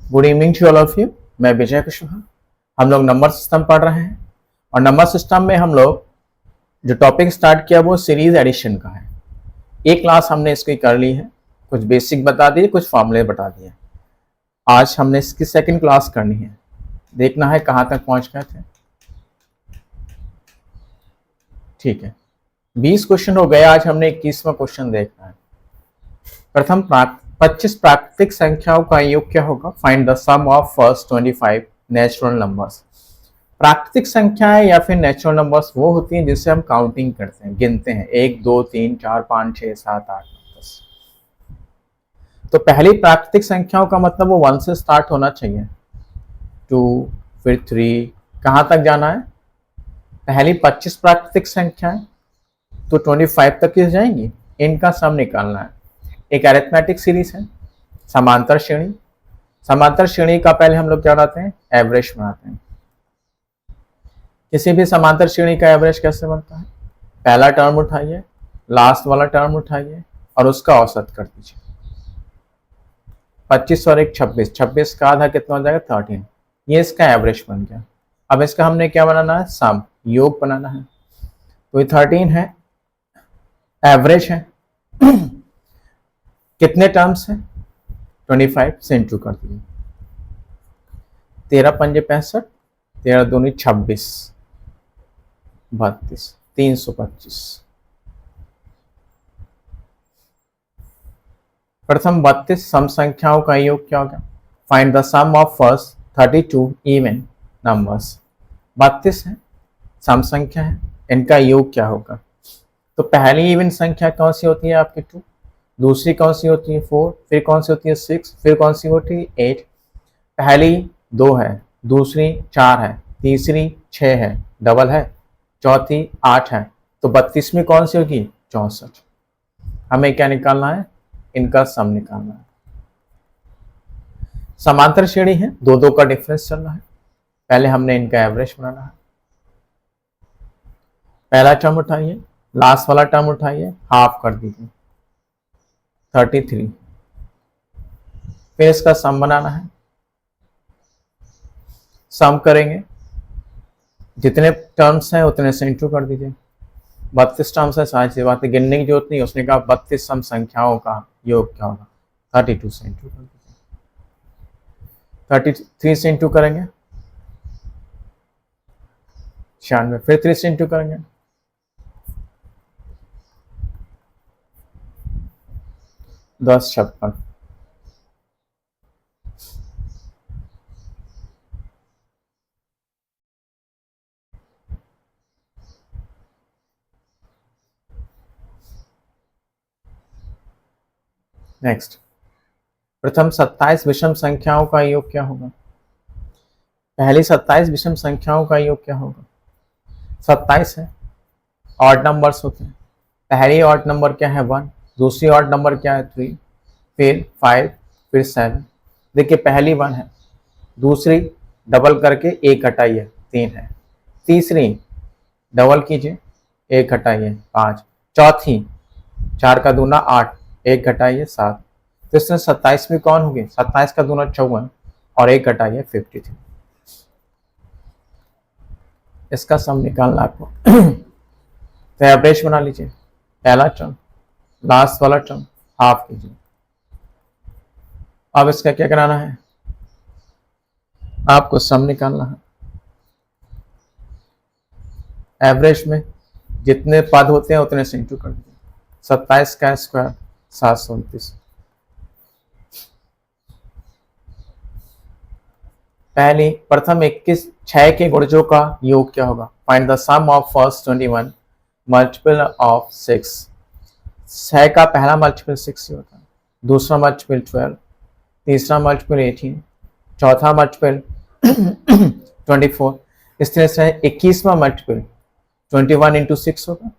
Good evening to all of you. मैं विजय कुशवाहा। हम लोग नंबर सिस्टम पढ़ रहे हैं और नंबर सिस्टम में हम लोग जो टॉपिक स्टार्ट किया वो सीरीज एडिशन का है। एक क्लास हमने इसकी कर ली है, कुछ बेसिक बता दिए, कुछ फॉर्मूले बता दिए। आज हमने इसकी सेकंड क्लास करनी है, देखना है कहाँ तक पहुँच गए थे। ठीक है, 20 क्वेश्चन हो गए, आज हमने 21वां क्वेश्चन देखना है। प्रथम 25 प्राकृतिक संख्याओं का योग क्या होगा? Find the sum of first 25 natural numbers. प्राकृतिक संख्याएं या फिर नेचुरल नंबर्स वो होती हैं जिसे हम काउंटिंग करते हैं, गिनते हैं, 1 2 3 4 5 6 7 8 9 10। तो पहली प्राकृतिक संख्याओं का मतलब वो 1 से स्टार्ट होना चाहिए, 2 फिर 3, कहाँ तक जाना है? पहली 25 प्राकृतिक संख्याएं तो 25 तक ही जाएंगी, इनका सम निकालना है। एक अरिथमेटिक सीरीज है, समांतर श्रेणी। समांतर श्रेणी का पहले हम लोग क्या बनाते हैं? एवरेज बनाते हैं। किसी भी समांतर श्रेणी का एवरेज कैसे बनता है? पहला टर्म उठाइए, लास्ट वाला टर्म उठाइए और उसका औसत कर दीजिए। 25 और 1 26, 26 का आधा कितना हो जाएगा? 13। ये इसका एवरेज बन गया। अब इसका हमने क्या बनाना है? सम, योग बनाना है। तो ये 13 है, एवरेज है। कितने टर्म्स हैं? 25 से इंटू कर दिए। 13 पंजे 65, 13 दूनी 26, 32, 325। प्रथम 32 सम संख्याओं का योग क्या होगा? Find the sum of first 32 even numbers. 32 है, सम संख्या है, इनका योग क्या होगा? तो पहली इवन संख्या कौन सी होती है आपकी? 2। दूसरी कौन सी होती है? 4। फिर कौन सी होती है? 6। फिर कौन सी होती है? 8। पहली 2 है, दूसरी 4 है, तीसरी 6 है, डबल है, चौथी 8 है, तो 32वीं कौन सी होगी? 64। हमें क्या निकालना है? इनका सम निकालना है। समांतर श्रेणी है, 2 का डिफरेंस चल रहा है। पहले हमने इनका एवरेज बनाना है। पहला टर्म उठाइए, लास्ट वाला टर्म उठाइए, हाफ कर दीजिए, 33। फिर इसका सम बनाना है। सम करेंगे, जितने टर्म्स हैं उतने से इंटू कर दीजिए। 32 टर्म्स है, सारी सी बात है, गिनने की जरूरत नहीं। उसने कहा 32 सम संख्याओं का योग क्या होगा? 32 से इंटू कर दीजिए। 33 से इंटू करेंगे 96, फिर 3 से इंटू करेंगे 10 56। नेक्स्ट, प्रथम 27 विषम संख्याओं का योग क्या होगा? पहली 27 विषम संख्याओं का योग क्या होगा? 27 है, ऑड नंबर्स होते हैं। पहली ऑड नंबर क्या है? 1। दूसरी ऑड नंबर क्या है? 3। फिर 5, फिर 7। देखिए पहली 1 है, दूसरी डबल करके 1 घटाइए 3 है, तीसरी डबल कीजिए 1 घटाइए 5, चौथी 4 का दूना 8, 1 घटाइए 7। तो इसमें 27वीं कौन होगी? 27 का दूना 54 और 1 घटाइए 53। इसका सम निकालना आपको। तो एवरेज बना लीजिए, पहला टर्म, लास्ट वाला टर्म, हाफ कीजिए। अब इसका क्या कराना है? आपको सम निकालना है। एवरेज में जितने पद होते हैं उतने से इंटू कर दीजिए। 27 का स्क्वायर 729। पहली प्रथम 21 6 के गुणजों का योग क्या होगा? Find the sum of first 21 multiple of 6। 6 का पहला मल्टीपल 6 ही होता है, दूसरा मल्टीपल 12, तीसरा मल्टीपल 18, चौथा मल्टीपल 24। इस तरह से 21वां मल्टीपल 21 इंटू 6 होगा।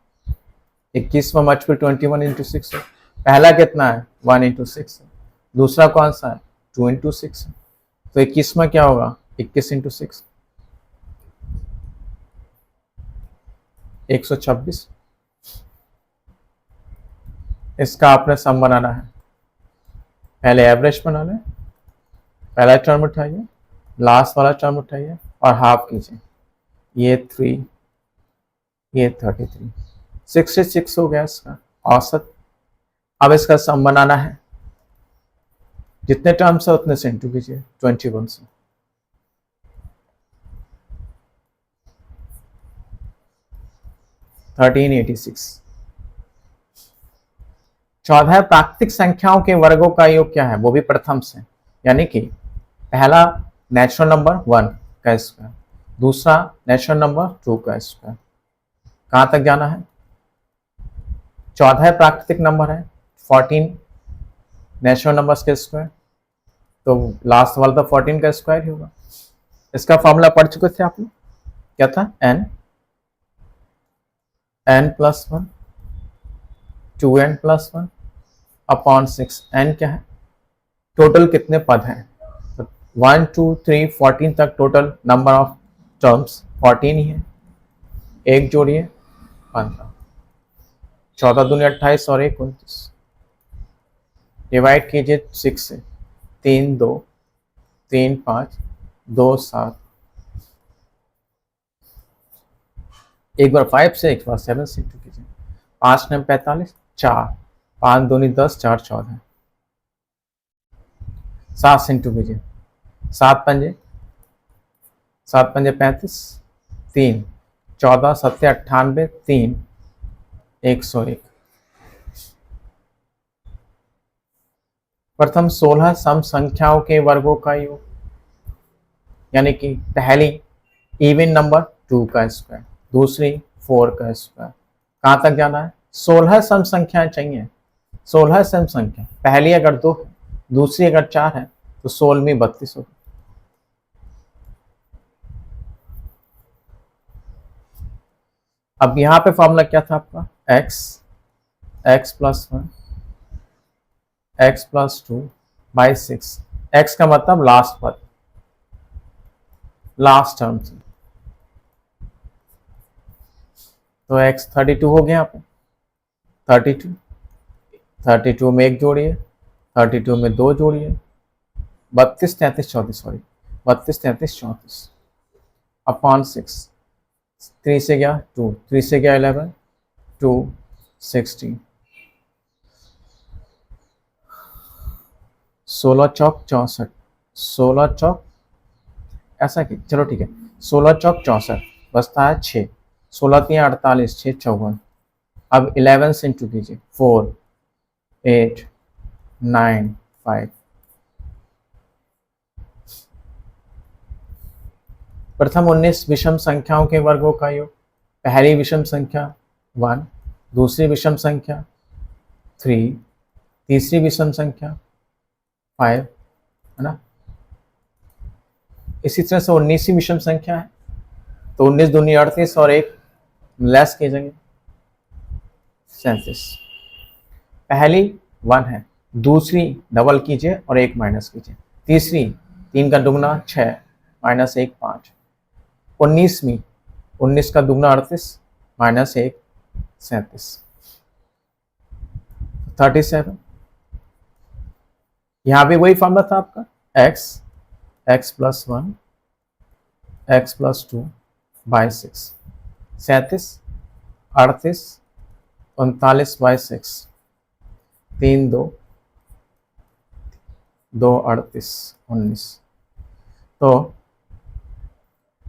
21वां मल्टीपल 21 इंटू 6 है। पहला कितना है? 1 इंटू 6 है। दूसरा कौन सा है? 2 इंटू 6 है। तो 21वां क्या होगा? 21 इंटू 6, 126। इसका आपने सम बनाना है। पहले एवरेज बना लें, पहला टर्म उठाइए, लास्ट वाला टर्म उठाइए और हाफ कीजिए, ये 3, ये 33, 66 हो गया इसका औसत। अब इसका सम बनाना है, जितने टर्म्स है उतने से इंटू कीजिए 21 से। $1386। 14 प्राकृतिक संख्याओं के वर्गों का योग क्या है, वो भी प्रथम से, यानी कि पहला नेचुरल नंबर 1 का स्क्वायर, दूसरा नेचुरल नंबर 2 का स्क्वायर। कहां तक जाना है? 14 प्राकृतिक नंबर है, 14 नेचुरल नंबर्स के स्क्वायर, तो लास्ट वाला तो 14 का स्क्वायर ही होगा। इसका फॉर्मूला पढ़ चुके थे आप लोग, क्या था? n plus 1 2n plus 1 upon 6। n क्या है? टोटल कितने पद हैं? तो 1 2 3 14 तक टोटल नंबर ऑफ टर्म्स 14 ही है। एक जोड़िए 15, 14 दूनी 28 और 1 29, डिवाइड कीजिए 6 से, 3 2 3 5 2 7, एक बार 5 से, एक बार 7 से इंटू कीजिए, 5 9 45, 4 5 दूनी 10, 4 14, 7 से इंटू कीजिए, 7 पंजे 35, 3 14 7 98, 3 101। प्रथम 16 सम संख्याओं के वर्गों का योग, यानी कि पहली इवन नंबर 2 का स्क्वायर, दूसरी 4 का स्क्वायर। कहां तक जाना है? 16 सम संख्याएं चाहिए, 16 सम संख्या, पहली अगर 2 है, दूसरी अगर 4 है, तो 16वीं 32 होगी। अब यहां पे फॉर्मूला क्या था आपका? x plus 1 x plus 2 by 6। x का मतलब लास्ट पद, लास्ट टर्म से, तो x 32 हो गया यहाँ पे। 32 में एक जोड़िए, 32 में 2 जोड़िए, 32 33 34, सॉरी 32 33 34 अपॉन 6। 3 से गया 2, 3 से गया 11, 2 16, 16 चौक 64, 16 चौक ऐसा कि चलो ठीक है, 16 चौक 64 बचता है 6, 16 3 48, 6 54। अब 11 से इंटू कीजिए, 4 8 9 5। प्रथम 19 विषम संख्याओं के वर्गों का योग, पहली विषम संख्या 1, दूसरी विषम संख्या 3, तीसरी विषम संख्या 5, है ना। इसी तरह से 19वीं विषम संख्या है, तो 19 दूनी 38 और 1 लेस कीजिएंगे 37। पहली 1 है, दूसरी डबल कीजिए और 1 माइनस कीजिए, तीसरी 3 का दुगना 6 माइनस 1 5, 19वीं 19 का दुगना 38 माइनस 1 37, 37। यहां भी वही फॉर्मूला था आपका, x plus 1 x plus 2 by 6, 37 38 39 by 6, 3 2 2 38 19। तो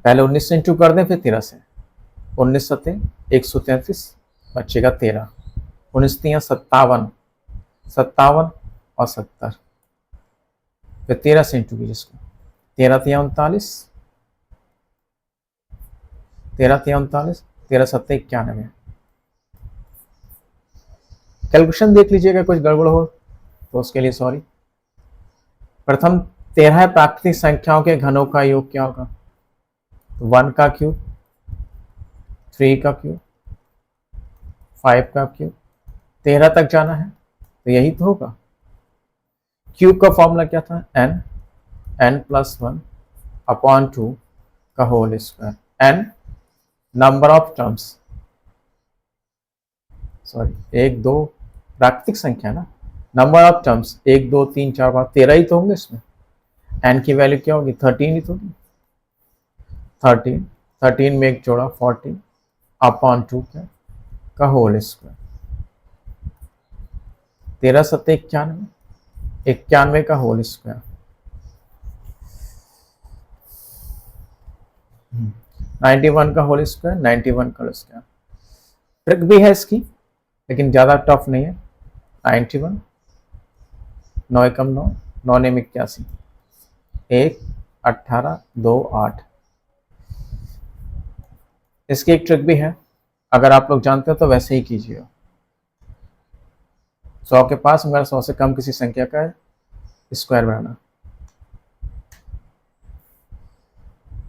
पहले 19 से इंटू कर दें, फिर 13 से, 19 सत्ते 133 बचेगा 13, 19 3 57 57 और 70, फिर 13 से इंटू कीजिए इसको, 13 3 39, 13 3 39, 13 सत्ते 91। कैलकुलेशन देख लीजिएगा, कुछ गड़बड़ हो तो उसके लिए सॉरी। प्रथम 13 प्राकृतिक संख्याओं के घनों का योग क्या होगा? तो 1 का क्यूब, 3 का क्यूब, 5 का क्यूब, 13 तक जाना है, तो यही तो होगा। क्यूब का फॉर्मूला क्या था? n प्लस 1 अपॉन 2 का whole square. n number of terms, sorry 1 2 प्राकृतिक संख्या ना, नंबर ऑफ टर्म्स 1 2 3 4 5 13 ही तो होंगे इसमें। एन की वैल्यू क्या होगी, 13 ही तो, 13, 13 में एक जोड़ा 40 अपॉन 2 क्या का होल स्क्वायर, 13 सत्ते 91, 91 का होल स्क्वायर, 91 का होल स्क्वायर, 91 का होल स्क्वायर। ट्रिक भी है इसकी लेकिन ज़्यादा टफ नहीं है। 91, 9 एकम 9, 9 ने 81, 1, 18, 2, 8। इसकी एक ट्रिक भी है, अगर आप लोग जानते हो तो वैसे ही कीजिए। 100 के पास मगर 100 से कम किसी संख्या का स्क्वायर बनाना।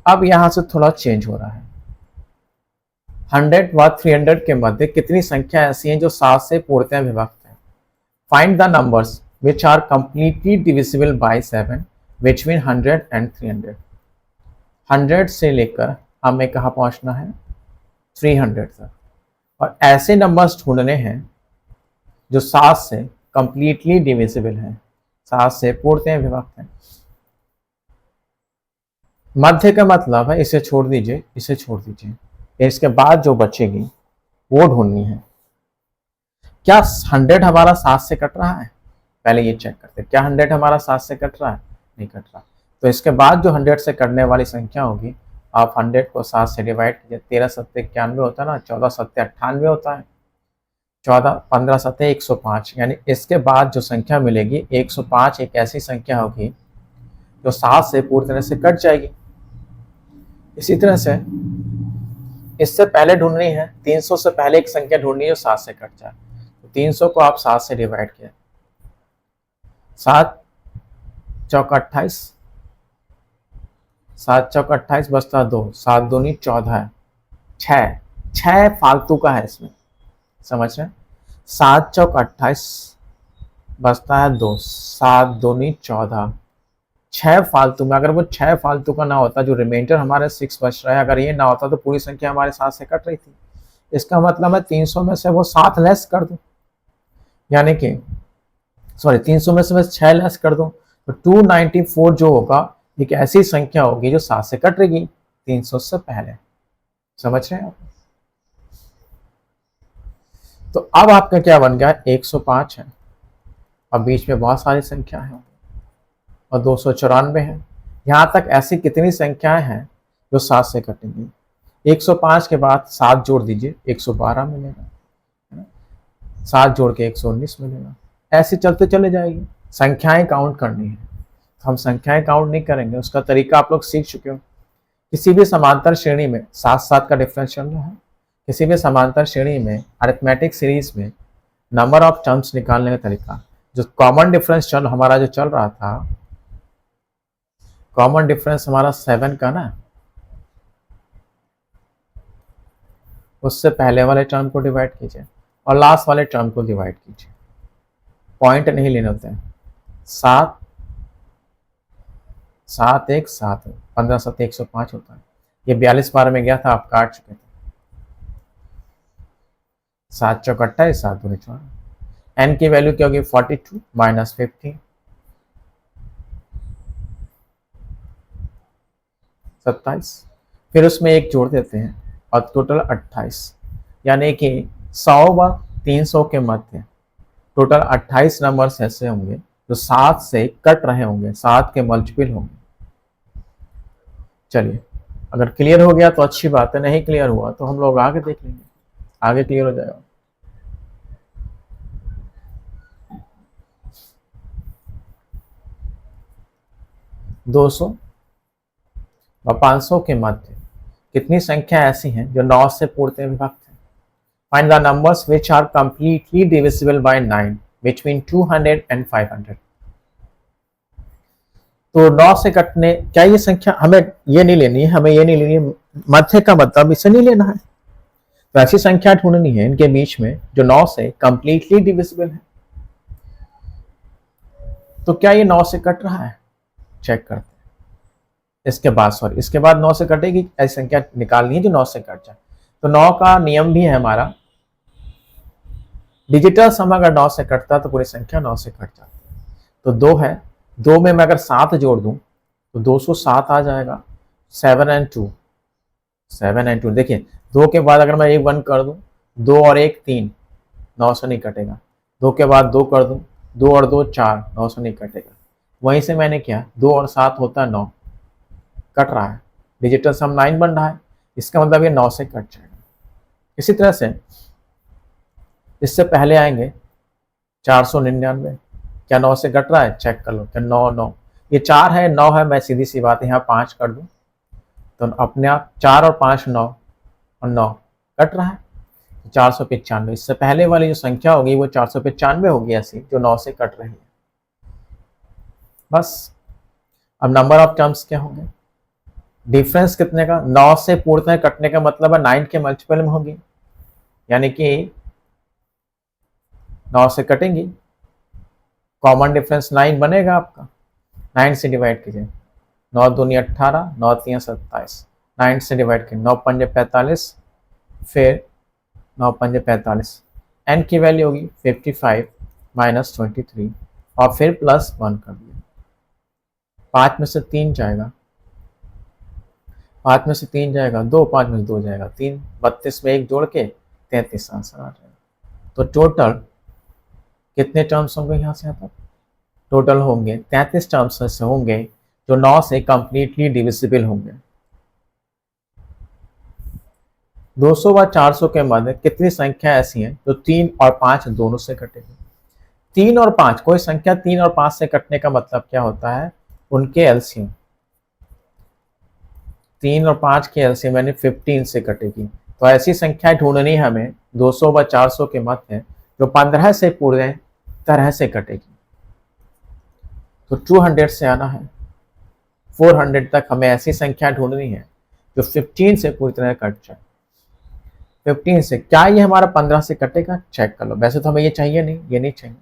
अब यहां से थोड़ा चेंज हो रहा है। 100 व 300 के मध्य कितनी संख्या ऐसी हैं जो 7 से पूर्णतः विभक्त है। Find the numbers which are completely divisible by 7 between 100 and 300। 100 से लेकर हमें कहाँ पहुंचना है, 300 तक, और ऐसे नंबर्स ढूंढने हैं जो 7 से कंप्लीटली डिविजिबल हैं, 7 से पूर्णतः विभक्त हैं। मध्य का मतलब है इसे छोड़ दीजिए, इसे छोड़ दीजिए, इसके बाद जो बचेगी वो ढूंढनी है। क्या 100 हमारा 7 से कट रहा है, पहले ये चेक करते हैं। क्या 100 हमारा 7 से कट रहा है, नहीं कट रहा। तो इसके बाद जो 100 से कटने वाली संख्या होगी, आप 100 को 7 से डिवाइड कीजिए। 13 सत्ते 91 होता है ना, 14 सत्ते 98 होता है, 14 15 सत्ते 105, यानी इसके बाद जो संख्या मिलेगी 105 एक ऐसी संख्या होगी जो 7 से पूरी तरह से कट जाएगी। इसी तरह से इससे पहले ढूंढनी है, 300 से पहले एक संख्या ढूंढनी है जो 7 से कट जाए। तो 300 को आप 7 से डिवाइड किया, 7 चौक 28, 7 चौक 28 बचता 2, 7 दूनी 14 है, 6 फालतू का है इसमें, समझ रहे हैं। 7 चौक 28 बचता है 2, 7 दूनी 14, 6 फालतू में। अगर वो 6 फालतू का ना होता, जो रिमाइंडर हमारे 6 बच रहा है, अगर ये ना होता तो पूरी संख्या हमारे 7 से कट रही थी। इसका मतलब है 300 में से वो 7 लेस कर दो, यानी कि 300 में से मैं 6 लेस कर दूं तो 294 जो होगा एक ऐसी संख्या होगी जो 7 से कट रहेगी 300 से पहले। समझ रहे हैं आप। तो अब आपका क्या बन गया, 105 है, अब बीच में बहुत सारी संख्या है और 294 है। यहां तक ऐसी कितनी संख्याएं हैं जो 7 से कटेंगी। 105 के बाद 7 जोड़ दीजिए, 112 मिलेगा, 7 जोड़ के 119 मिलेगा, ऐसे चलते चले जाएगी। संख्याएं काउंट करनी है, हम संख्याएं काउंट नहीं करेंगे, उसका तरीका आप लोग सीख चुके हो। किसी भी समांतर श्रेणी में 7-7 का डिफरेंस चल रहा है, किसी भी समांतर श्रेणी में अरिथमेटिक सीरीज में नंबर ऑफ टर्म्स निकालने का तरीका, जो कॉमन डिफरेंस हमारा जो चल रहा था, कॉमन डिफरेंस हमारा 7 का ना, उससे पहले वाले टर्म को डिवाइड कीजिए और लास्ट वाले टर्म को डिवाइड कीजिए, पॉइंट नहीं लेने होते हैं। 7 7 1 7 15 7 105 होता है। ये 42 बार में गया था, आप काट चुके थे। 7 चौक 28, 7 दूनी 14, एन की वैल्यू क्या होगी, 42 माइनस 15, 27, फिर उसमें एक जोड़ देते हैं और टोटल 28, यानी कि 100 व 300 के मध्य टोटल 28 नंबर्स ऐसे होंगे जो 7 से कट रहे होंगे, 7 के मल्टीपल होंगे। चलिए, अगर क्लियर हो गया तो अच्छी बात है, नहीं क्लियर हुआ तो हम लोग आगे देख लेंगे, आगे क्लियर हो जाएगा। दो 200 व 500 के मध्य कितनी संख्या ऐसी हैं जो 9 से पूर्णतः विभक्त है। Find the numbers which are completely divisible by 9 between 200 and 500। तो 9 से कटने, क्या ये संख्या हमें ये नहीं लेनी है, हमें ये नहीं लेनी है, मध्य का मतलब इसे नहीं लेना है। तो ऐसी संख्या ढूंढनी है इनके बीच में जो 9 से कंप्लीटली डिविजिबल है। तो क्या ये 9 से कट रहा है, चेक करते हैं। इसके बाद 9 से कटेगी, ऐसी संख्या निकालनी है जो 9 से कट जाए। तो 9 का नियम भी है हमारा, डिजिटल सम अगर 9 से कटता तो पूरी संख्या 9 से कट जाती है। तो 2 है, 2 में मैं अगर 7 जोड़ दूं तो 207 आ जाएगा। 7 and 2, 7 and 2, देखिए 2 के बाद अगर मैं 1 कर दूं, 2 और 1 3, 9 से नहीं कटेगा। 2 के बाद 2 कर दूं, 2 और 2 4, 9 से नहीं कटेगा। वहीं से मैंने किया, 2 और 7 होता है 9, कट रहा है, डिजिटल सम 9 बन रहा है, इसका मतलब ये 9 से कट जाएगा। इसी तरह से इससे पहले आएंगे 499, क्या 9 से कट रहा है? चेक कर लो, क्या 9 9, ये 4 है 9 है, मैं सीधी सी बात है यहाँ 5 कर दूं तो अपने आप 4 और 5 9 और 9 कट रहा है, 495। इससे पहले वाली जो संख्या होगी वो 495 होगी, ऐसी जो 9 से कट रही है। बस अब नंबर ऑफ टर्म्स क्या होंगे? डिफरेंस कितने का? 9 से पूर्णतः कटने का मतलब है 9 के मल्टीपल में होगी, यानी कि 9 से कटेंगी, कॉमन डिफरेंस 9 बनेगा आपका। 9 से डिवाइड कीजिए, 9 दूनी 18, 9 तीन 27, 9 से डिवाइड कीजिए, 9 पंजे 45, फिर 9 पंजे 45, एन की वैल्यू होगी 55 माइनस 23 और फिर प्लस 1 कर दिया। 5 में से 3 जाएगा, 5 में से 3 जाएगा 2, 5 में से 2 जाएगा 3, 32 में 1 जोड़ के 33 आंसर आ जाएगा। तो टोटल कितने टर्म्स होंगे यहाँ से यहाँ तक? टोटल होंगे 33 टर्म्स ऐसे होंगे जो 9 से कंप्लीटली डिविजिबल होंगे। 200 व 400 के मध्य कितनी संख्या ऐसी हैं जो 3 और 5 दोनों से कटेगी? 3 और 5, कोई संख्या 3 और 5 से कटने का मतलब क्या होता है? उनके एलसीएम, 3 और 5 के एलसीएम यानी 15 से कटेगी। तो ऐसी संख्या ढूंढनी हमें 200 व 400 के मध्य जो 15 से पूरे तरह से कटेगी। तो 200 से आना है, 400 तक हमें ऐसी संख्या ढूंढनी है जो 15 से पूरी तरह कट जाए। 15 से क्या ये हमारा 15 से कटेगा? चेक कर लो। वैसे तो हमें ये चाहिए नहीं, ये नहीं चाहिए,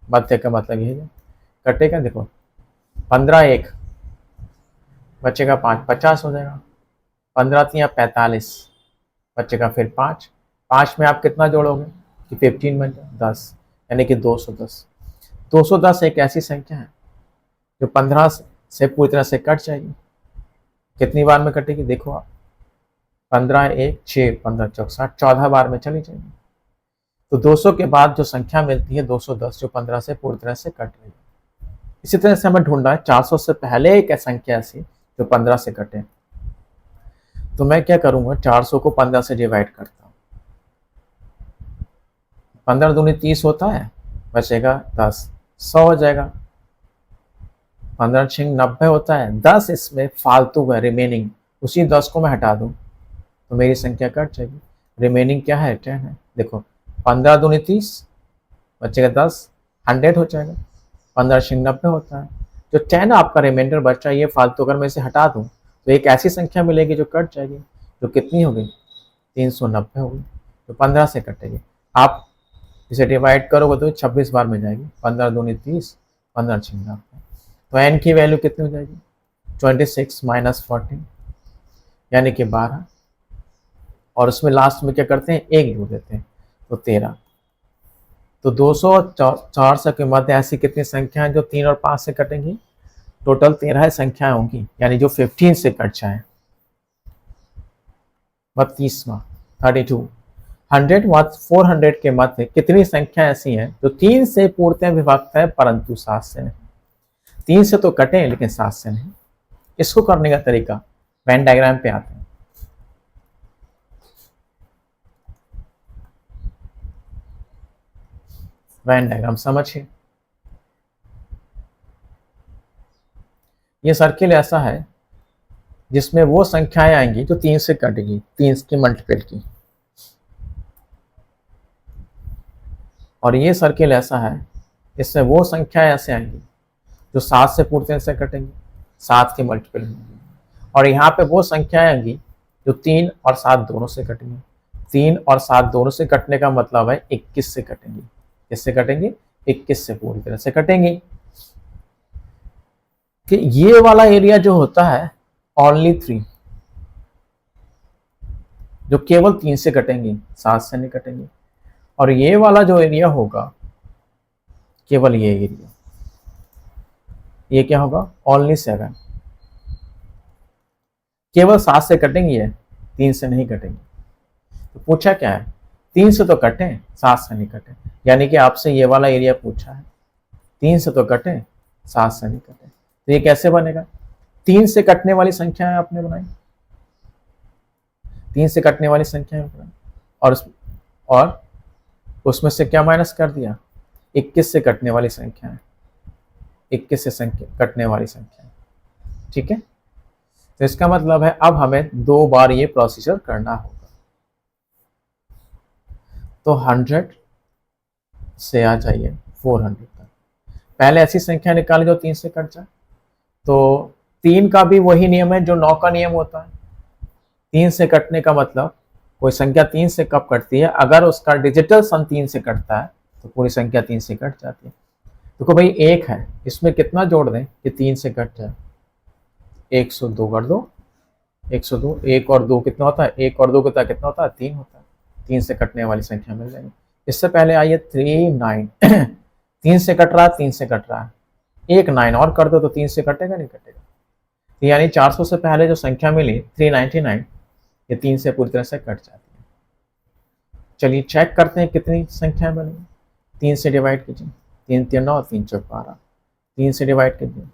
मध्य का मतलब यही है कटेगा। देखो 15 1 बचेगा 5, 50 हो जाएगा। 15 3 45 बचेगा, फिर 5, 5 में आप कितना जोड़ोगे कि 15 बन जाए 10, यानी कि 210। 210 एक ऐसी संख्या है जो 15 से पूरी तरह से कट जाएगी। कितनी बार में कटेगी? देखो आप, 15 1 6, 15 चौक 60, 14 बार में चली जाएगी। तो 200 के बाद जो संख्या मिलती है 210, जो 15 से पूरी तरह से कट रही है। इसी तरह से हमें ढूंढना है 400 से पहले एक संख्या ऐसी जो 15 से कटे। तो मैं क्या करूंगा, 400 को 15 से डिवाइड करता हूँ। 15 दूनी 30 होता है, बचेगा 10, 100 हो जाएगा। 15 6 90 होता है, 10 इसमें फालतू है रिमेनिंग, उसी 10 को मैं हटा दूं तो मेरी संख्या कट जाएगी। रिमेनिंग क्या है? 10 है। देखो 15 दूनी 30 बचेगा 10, 100 हो जाएगा। 15 6 90 होता है, जो 10 आपका रिमाइंडर बचा, ये फालतू अगर मैं इसे हटा दूं तो एक ऐसी संख्या मिलेगी जो कट जाएगी, जो कितनी होगी? 390 होगी, तो 15 से कटेगी। आप इसे डिवाइड करोगे तो 26 बार में जाएगी। 15 दूनी 30, 15 6 90, तो एन की वैल्यू कितनी हो जाएगी? 26 माइनस 14 यानी कि 12, और उसमें लास्ट में क्या करते हैं? 1 जोड़ देते हैं, तो 13। तो 200 और 400 के मध्य ऐसी कितनी संख्याएं जो 3 और 5 से कटेंगी? टोटल 13 संख्याएं होंगी, यानी जो 15 से कट जाए। 32वां 32। 100 व 400 के मध्य कितनी संख्या ऐसी हैं जो 3 से पूर्णतः विभक्त है परंतु 7 से नहीं? 3 से तो कटे लेकिन 7 से नहीं। इसको करने का तरीका वेन डायग्राम पे आते हैं। वेन डायग्राम समझिए, ये सर्किल ऐसा है जिसमें वो संख्याएं आएंगी जो 3 से कटेगी, 3 की मल्टीपल की। और ये सर्किल ऐसा है इसमें वो संख्याएं ऐसे आएंगी जो 7 से पूर्णतः से कटेंगी, 7 के मल्टीपल होंगी। और यहाँ पे वो संख्याएं आएंगी जो 3 और 7 दोनों से कटेंगी। 3 और 7 दोनों से कटने का मतलब है 21 से कटेंगी। किससे कटेंगी? 21 से पूरी तरह से कटेंगी। कि ये वाला एरिया जो होता है ओनली 3, जो केवल 3 से कटेंगी, 7 से नहीं कटेंगी। और ये वाला जो एरिया होगा, केवल ये एरिया, ये क्या होगा? ओनली 7, केवल 7 से कटेंगी है, 3 से नहीं कटेंगी। तो पूछा क्या है, 3 से तो कटे, 7 से नहीं कटे, यानी कि आपसे ये वाला एरिया पूछा है, 3 से तो कटे, 7 से नहीं कटे। तो ये कैसे बनेगा, 3 से कटने वाली संख्या है आपने बनाई, 3 से कटने वाली संख्या है बनाई, और उसमें से क्या माइनस कर दिया, 21 से कटने वाली संख्या है, 21 से संख्या कटने वाली संख्या है। ठीक है, तो इसका मतलब है अब हमें 2 बार ये प्रोसीजर करना होगा। तो 100 से आ जाइए 400 तक, पहले ऐसी संख्या निकाली जो 3 से कट जाए। तो 3 का भी वही नियम है जो 9 का नियम होता है, 3 से कटने का मतलब कोई संख्या 3 से कब कटती है, अगर उसका डिजिटल सम 3 से कटता है तो पूरी संख्या 3 से कट जाती है। देखो भाई 1 है, इसमें कितना जोड़ दें कि 3 से कट जाए, 102 कर दो, 102, 1 और 2 कितना होता है, 1 और 2 कितना होता है, 3 होता है, 3 से कटने वाली संख्या मिल जाएगी। इससे पहले आइए 3 9 3 से कट रहा है, 3 से कट रहा है, 1 9 और कर दो तो 3 से कटेगा नहीं कटेगा। तो यानी 400 से पहले जो संख्या मिली 399, ये 3 से पूरी तरह से कट जाती है। चलिए चेक करते हैं कितनी संख्या बनी, 3 से डिवाइड कीजिए, 3 3 9, 3 4 12, 3 से डिवाइड कीजिए,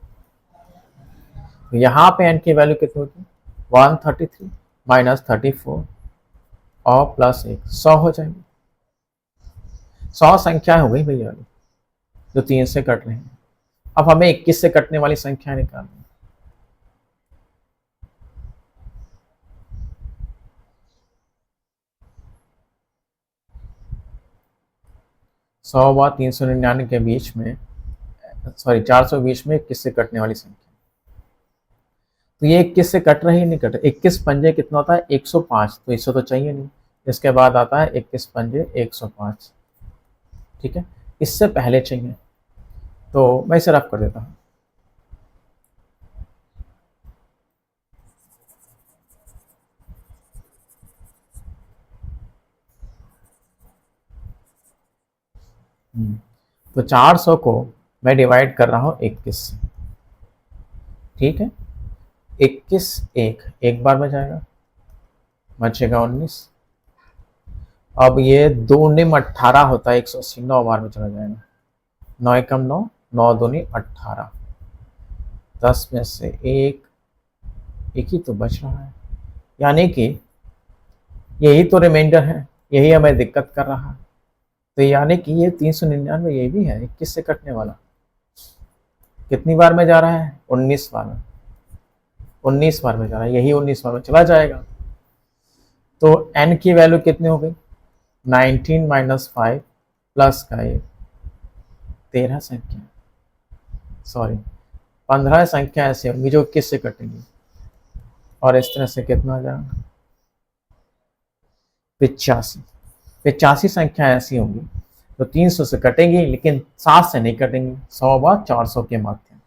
तो यहाँ पे n की वैल्यू कितनी होती है, 133 माइनस 34 और प्लस 1, 100 हो जाएगी। 100 संख्या हो गई भैया जो 3 से कट रहे हैं। अब हमें 21 से कटने वाली संख्या निकालनी है। सौ व 399 के बीच में, सॉरी 420 में 21 से कटने वाली संख्या, तो ये 21 से कट रही नहीं कट रही, 21 पंजे कितना होता है 105, तो 100 तो चाहिए नहीं, इसके बाद आता है 21 पंजे 105। ठीक है, इससे पहले चाहिए तो मैं इसे रफ कर देता हूँ। तो 400 को मैं डिवाइड कर रहा हूँ 21 से। ठीक है, 21 एक बार में जाएगा, बचेगा 19। अब ये 2 निम 18 होता है, 180 9 बार में चला जाएगा, 9 एकम 9, 9 दूनी 18, 10 में से एक ही तो बच रहा है, यानी कि यही तो रिमाइंडर है, यही हमें दिक्कत कर रहा है। तो यानी कि ये 399 ये भी है 21 से कटने वाला, कितनी बार में जा रहा है, 19 बार में, 19 बार में जा रहा है, यही 19 बार में चला जाएगा। तो n की वैल्यू कितनी हो गई, 19 माइनस 5 प्लस का 1, 13 संख्या, सॉरी 15 संख्या ऐसी होंगी जो 21 से कटेंगी, और इस तरह से कितना आ जाएगा 85 संख्या ऐसी होंगी तो 300 से कटेंगी लेकिन 7 से नहीं कटेंगी, 100 व 400 के माध्यम।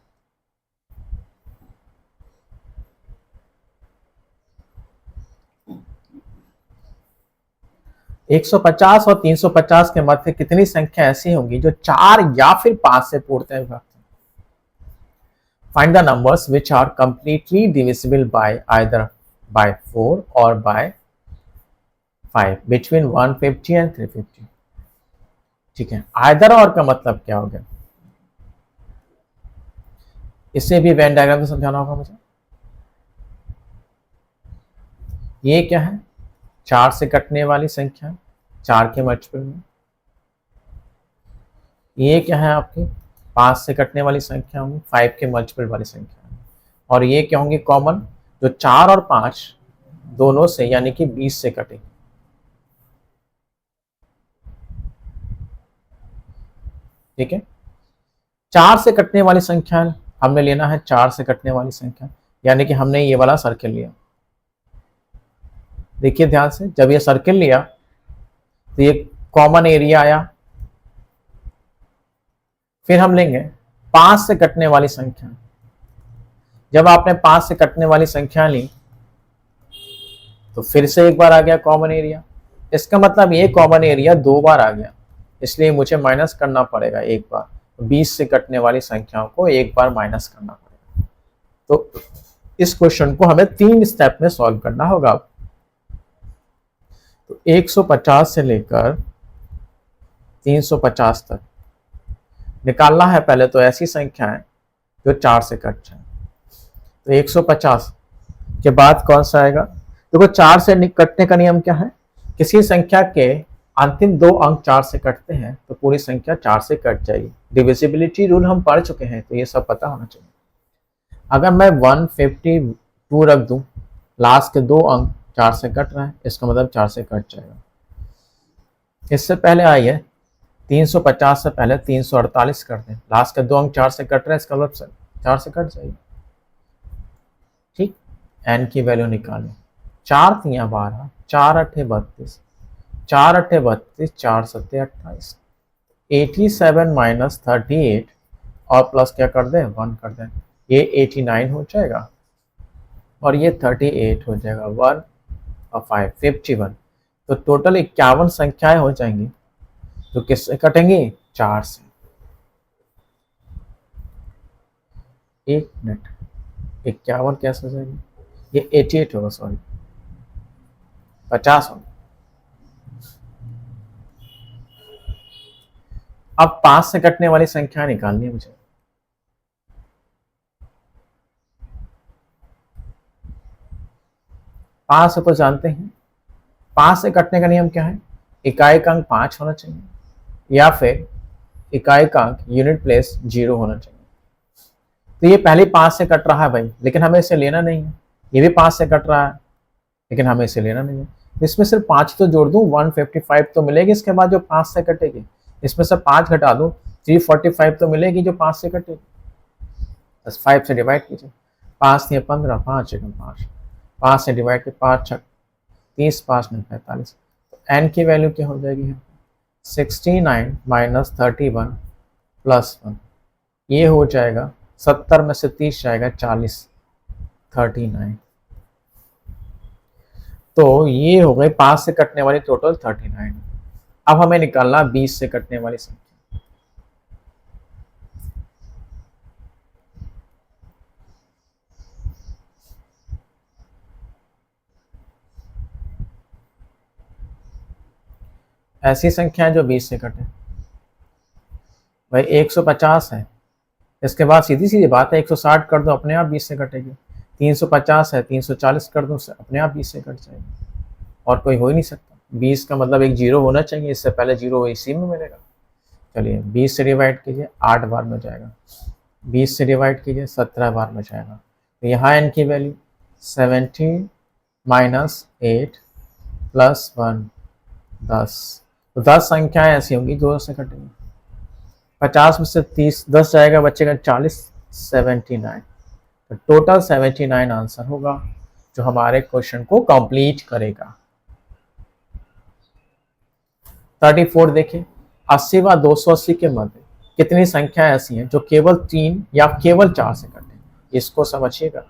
एक 150 और 350 के मध्य कितनी संख्या ऐसी होंगी जो 4 या फिर 5 से पूर्णतः विभक्त हैं। Find the numbers which are completely divisible by either by 4 और बाय 5 बिटवीन 150 एंड 350। ठीक है, आइदर और का मतलब क्या हो गया, इसे भी वेन डायग्राम से समझाना होगा मुझे। ये क्या है, 4 से कटने वाली संख्या, 4 के मल्टीपल में। ये क्या है आपकी 5 से कटने वाली संख्या होंगी, 5 के मल्टीपल वाली संख्या। और ये क्या होंगी कॉमन, जो 4 और 5 दोनों से यानी कि 20 से कटेंगे। ठीक है, 4 से कटने वाली संख्या हमने लेना है, 4 से कटने वाली संख्या यानी कि हमने ये वाला सर्किल लिया। देखिए ध्यान से, जब ये सर्किल लिया तो ये कॉमन एरिया आया, फिर हम लेंगे 5 से कटने वाली संख्या। जब आपने 5 से कटने वाली संख्या ली तो फिर से एक बार आ गया कॉमन एरिया, इसका मतलब ये कॉमन एरिया 2 बार आ गया, इसलिए मुझे माइनस करना पड़ेगा एक बार। 20 से कटने वाली संख्याओं को एक बार माइनस करना पड़ेगा। तो इस क्वेश्चन को हमें 3 स्टेप में सॉल्व करना होगा। तो 150 से लेकर 350 तक निकालना है। पहले तो ऐसी संख्या है जो 4 से कट जाए। तो 150 के बाद कौन सा आएगा? देखो 4 से कटने का नियम क्या है? किसी संख्या के अंतिम 2 अंक 4 से कटते हैं तो पूरी संख्या 4 से कट जाएगी। डिविजिबिलिटी रूल हम पढ़ चुके हैं, तो ये सब पता होना चाहिए। अगर मैं 152 रख दूं, लास्ट के 2 अंक 4 से कट रहा है, इसका मतलब 4 से कट जाएगा। इससे पहले आई है 350 से पहले 348 कर दें, लास्ट के 2 अंक 4 से कट रहे हैं, इसका मतलब 4 से कट जाएगी। ठीक, एन की वैल्यू निकालें। 4 तियां 12, 4 अट्ठे 32, 4 अट्ठे 32, 4 सत्ते 28, 87 माइनस 38 और प्लस क्या कर दें? 1 कर दें। ये 89 हो जाएगा और ये 38 हो जाएगा। 1 और 5 51। तो टोटल 51 संख्याएं हो जाएंगी जो किससे कटेंगी? 4 से। एक मिनट, 51 कैसे हो जाएगी? ये 88 होगा, सॉरी 50 होगा। अब 5 से कटने वाली संख्या निकालनी है मुझे। 5 से तो जानते हैं, 5 से कटने का नियम क्या है? इकाई का अंक 5 होना चाहिए या फिर इकाई का अंक यूनिट प्लेस 0 होना चाहिए। तो ये पहले 5 से कट रहा है भाई, लेकिन हमें इसे लेना नहीं है। ये भी 5 से कट रहा है लेकिन हमें इसे लेना नहीं है। तो इसमें सिर्फ 5 तो जोड़ दूं, 155 तो मिलेगी इसके बाद जो 5 से कटेगी। इसमें से 5 घटा दूं, 345 तो मिलेगी जो 5 से कटेगी। बस 5 से डिवाइड कीजिए। 5 से 15, 5 एकम 5, 5 से डिवाइड किए 5 छक 30, 5 में 45। एन की वैल्यू क्या हो जाएगी? 69 माइनस 31 प्लस 1, ये हो जाएगा 70 में से 30 जाएगा 40, 39। तो ये हो गई 5 से कटने वाली टोटल 39। अब हमें निकालना 20 से कटने वाली संख्या। ऐसी संख्या है जो 20 से कटे। भाई 150 है, इसके बाद सीधी सीधी बात है 160 कर दो, अपने आप 20 से कटेगी। 350 है, 340 कर दो, अपने आप 20 से कट जाएगी। और कोई हो ही नहीं सकता। 20 का मतलब एक 0 होना चाहिए, इससे पहले 0 इसी में मिलेगा। चलिए 20 से डिवाइड कीजिए, 8 बार में जाएगा। 20 से डिवाइड कीजिए, 17 बार में जाएगा। तो यहाँ एन की वैल्यू 17 माइनस 8 प्लस 1 10। तो 10 संख्याएं ऐसी होंगी जो से कटेंगी। 50 में से 30 10 जाएगा, बचेगा 40, 79। तो टोटल 79 आंसर होगा जो हमारे क्वेश्चन को कंप्लीट करेगा। 34 देखिए, 80 व 280 के मध्य कितनी संख्याएं ऐसी हैं जो केवल 3 या केवल 4 से कटें? इसको समझिएगा।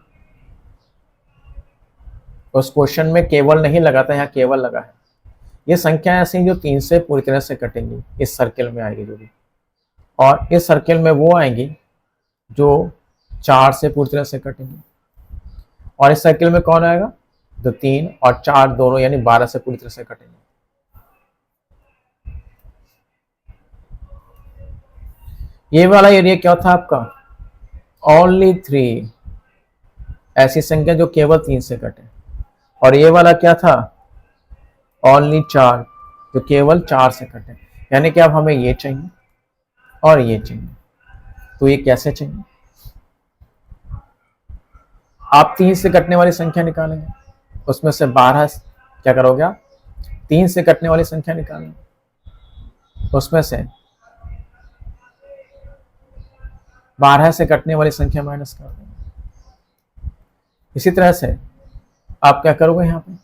उस क्वेश्चन में केवल नहीं लगाता, यहाँ केवल लगा है। ये संख्या ऐसी हैं जो 3 से पूरी तरह से कटेंगी, इस सर्किल में आएगी जो भी, और इस सर्किल में वो आएंगी जो 4 से पूरी तरह से कटेंगी। और इस सर्किल में कौन आएगा? जो 3 और 4 दोनों यानी 12 से पूरी तरह से कटेंगे। ये वाला एरिया क्या था आपका? ओनली 3, ऐसी संख्या जो केवल 3 से कटे। और ये वाला क्या था? ओनली 4, जो केवल 4 से कटे। यानी कि अब हमें ये चाहिए और ये चाहिए। तो ये कैसे चाहिए? आप 3 से कटने वाली संख्या निकालेंगे, उसमें से 12 क्या करोगे आप? 3 से कटने वाली संख्या निकालेंगे, उसमें से 12 से कटने वाली संख्या माइनस कर देंगे। इसी तरह से आप क्या करोगे? यहाँ पे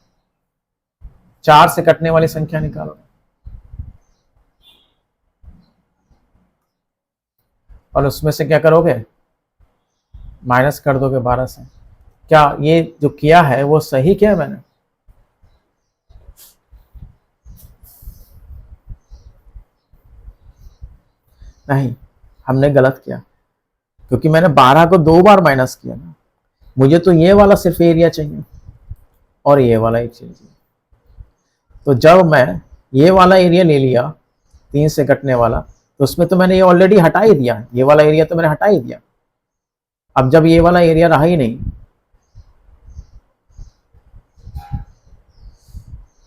4 से कटने वाली संख्या निकालोगे और उसमें से क्या करोगे? माइनस कर दोगे 12 से। क्या ये जो किया है वो सही किया मैंने? नहीं, हमने गलत किया, क्योंकि मैंने 12 को 2 बार माइनस किया ना। मुझे तो ये वाला सिर्फ एरिया चाहिए और ये वाला ही चाहिए। तो जब मैं ये वाला एरिया ले लिया 3 से कटने वाला, तो उसमें तो मैंने ये ऑलरेडी हटा ही दिया, ये वाला एरिया तो मैंने हटा ही दिया। अब जब ये वाला एरिया रहा ही नहीं,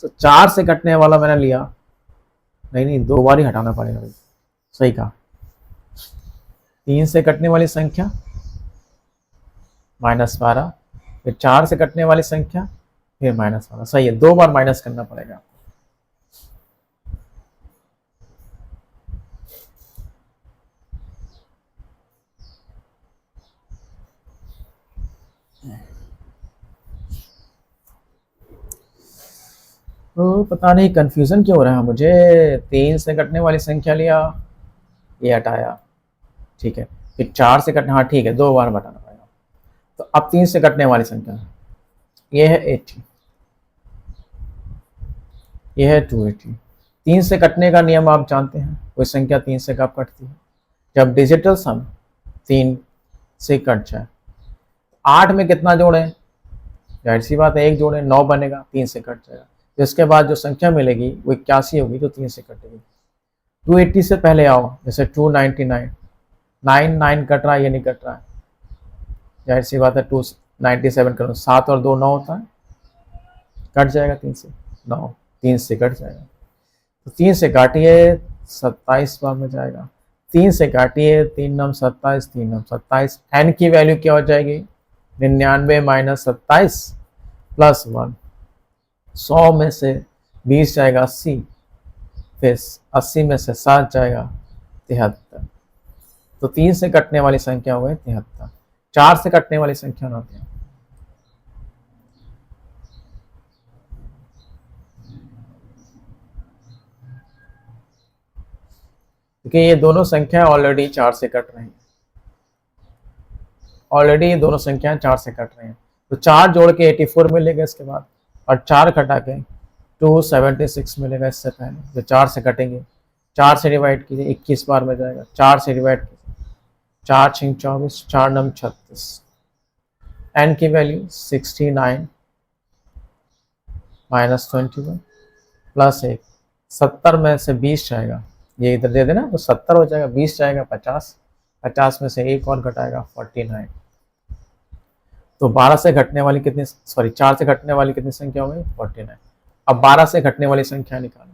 तो 4 से कटने वाला मैंने लिया, नहीं 2 बार ही हटाना पड़ेगा भाई, सही कहा। 3 से कटने वाली संख्या -12, फिर 4 से कटने वाली संख्या फिर -12, सही है, 2 बार माइनस करना पड़ेगा। तो पता नहीं कंफ्यूजन क्यों हो रहा है मुझे। 3 से कटने वाली संख्या लिया, ये हटाया, ठीक है, फिर 4 से कटने, हाँ ठीक है, 2 बार बताना पड़ेगा। तो अब 3 से कटने वाली संख्या ये है 80, ये है 280। 3 से कटने का नियम आप जानते हैं, कोई संख्या 3 से कब कटती है? जब डिजिटल सम 3 से कट जाए। 8 में कितना जोड़े? जाहिर सी बात है 1 जोड़े, 9 बनेगा, 3 से कट जाएगा। जिसके बाद जो संख्या मिलेगी वो 81 होगी, जो 3 से कटेगी। 280 से पहले आओ, जैसे 299, 9 कट रहा है, ये नहीं कट रहा है, जाहिर सी बात है 297 करो, 7 और 2 9 होता है, कट जाएगा 3 से, 9 3 से कट जाएगा। तो 3 से काटिए 27 बार में जाएगा, 3 से काटिए 3 9 27, 3 9 27, एन की वैल्यू क्या हो जाएगी? 99 - 27 + 1, 100 में से 20 जाएगा 80, फिर 80 में से 7 जाएगा 73। तो 3 से कटने वाली संख्या हो गई 73। 4 से कटने वाली संख्या होती है, क्योंकि ये दोनों संख्या ऑलरेडी 4 से कट रही हैं, ऑलरेडी ये दोनों संख्याएं 4 से कट रही हैं। तो 4 जोड़ के 84 मिलेगा इसके बाद, और 4 कटा के 276 मिलेगा इससे पहले, जो 4 से कटेंगे। 4 से डिवाइड कीजिए, 21 बार में जाएगा, 4 से डिवाइड कीजिए, 4 6 24, 4 9 36, एन की वैल्यू 69 - 21 + 1, 70 में से 20 जाएगा, ये इधर दे देना तो 70 हो जाएगा, 20 जाएगा 50, 50 में से 1 और घटाएगा 49। तो 12 से घटने वाली कितनी, सॉरी 4 से घटने वाली कितनी संख्या हो गई? 49। अब 12 से घटने वाली संख्या निकालनी।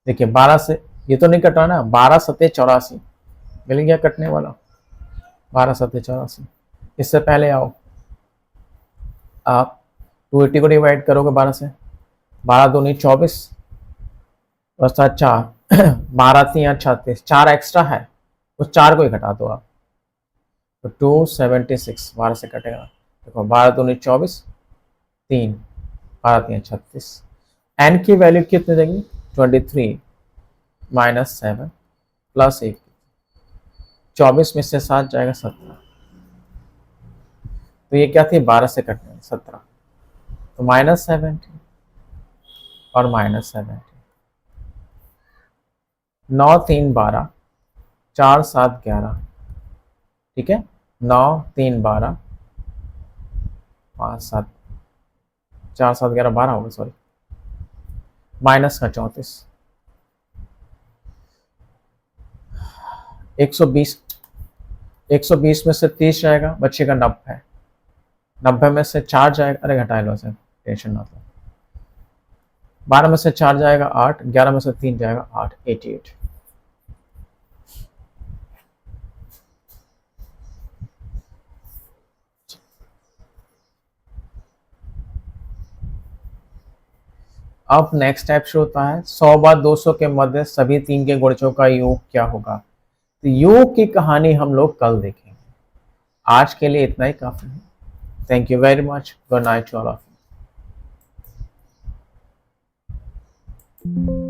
देखिए 12 से ये तो नहीं कटाना, 12 सत्ते 84 मिल गया कटने वाला, 12 सत्ते 84। इससे पहले आओ, आप 280 को डिवाइड करोगे 12 से, 12 दूनी 24 और 7 4, 12 3 36, 4 एक्स्ट्रा है, उस 4 को ही घटा दो आप, तो 276 12 से कटेगा। देखो 12 दूनी 24, 3, 12 3 36, एन की वैल्यू कितनी देगी? 23 - 7 + 1, 24 में से 7 जाएगा 17, तो ये क्या थी? 12 से कटने 17, तो -70 और -70, 9 3 12, 4 7 11, ठीक है, 9 3 12, 5 7, 4 7 11 12 होगा, सॉरी, माइनस का 34, 120 में से 30 जाएगा, बचेगा 90, 90 में से 4 जाएगा, अरे घटा लो सर, टेंशन ना लो, 12 में से 4 जाएगा 8, 11 में से 3 जाएगा 8, 88। अब नेक्स्ट स्टेप शुरू होता है, 100 बार 200 के मध्य सभी 3 के गुणजों का योग क्या होगा? तो योग की कहानी हम लोग कल देखेंगे, आज के लिए इतना ही काफी है। Thank you very much, good night to all of you.